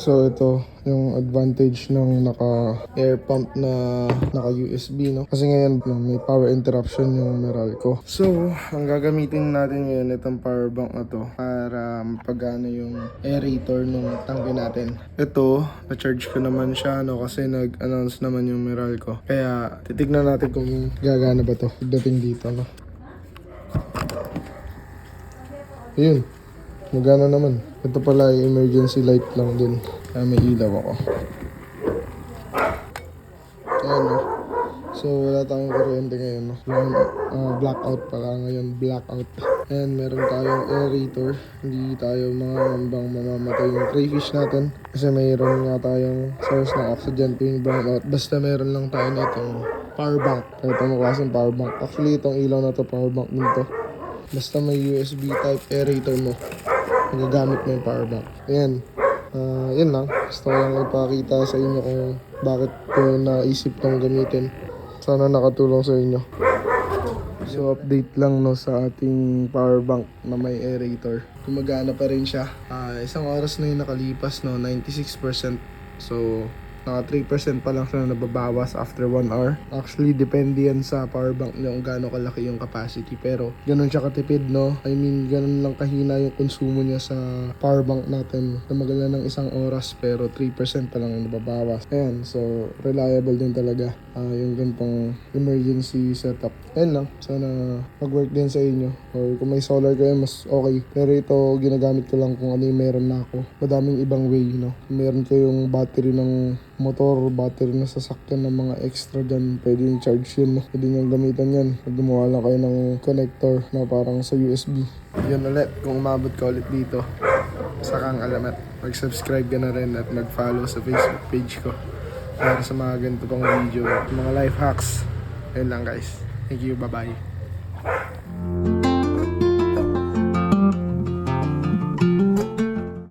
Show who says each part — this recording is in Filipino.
Speaker 1: So ito yung advantage ng naka air pump na naka USB, no? Kasi ngayon no, may power interruption yung Meralco. So ang gagamitin natin ngayon itong power bank na to para mapagana yung aerator ng tangke natin. Ito, na-charge ko naman siya no kasi nag-announce naman yung Meralco. Kaya titignan natin kung gagana ba to pagdating dito, no? Ayun. Magana naman. Ito pala ay emergency light lang din. Kaya may ilaw ako. Ayan no. So wala tayong kuryente ngayon no. Blackout pala ngayon. Blackout. Ayan, meron tayong aerator. Hindi tayo mangangambang mamamatay yung crayfish natin. Kasi mayroon nga tayong source ng oxygen tuwing brownout. Basta meron lang tayo nitong power bank. Ito mo klaseng power bank. Actually itong ilaw na to power bank din to. Basta may USB type aerator mo, magagamit mo yung power bank. Ayan. Yan lang. Gusto ko lang ipakita sa inyo kung bakit ko naisip tong gamitin. Sana nakatulong sa inyo. So update lang no sa ating power bank na may aerator. Gumagana pa rin siya. Isang oras na yung nakalipas no, 96%. So naka 3% pa lang siya nababawas after 1 hour. Actually, depende yan sa power bank nyo kung gaano kalaki yung capacity. Pero, ganun siya katipid, no? I mean, ganun lang kahina yung konsumo niya sa power bank natin. Tumagal na ng isang oras, pero 3% pa lang yung nababawas. Ayan, so, reliable din talaga yung ganitong emergency setup. Ayan lang, sana mag-work din sa inyo. Or kung may solar kayo, mas okay. Pero ito, ginagamit ko lang kung ano yung meron na ako. Madaming ibang way, no? Kung meron kayong battery ng motor, battery na sasakyan ng mga extra dyan, pwede yung charge yun, no? Pwede nyo gamitan yan. Pag gumawa lang kayo ng connector na parang sa USB. Yun ulit, kung umabot ka ulit dito, sakang alamat. Mag-subscribe ka na rin at mag-follow sa Facebook page ko para sa mga ganito pang video, mga life hacks. Ayun lang guys. Thank you, bye-bye.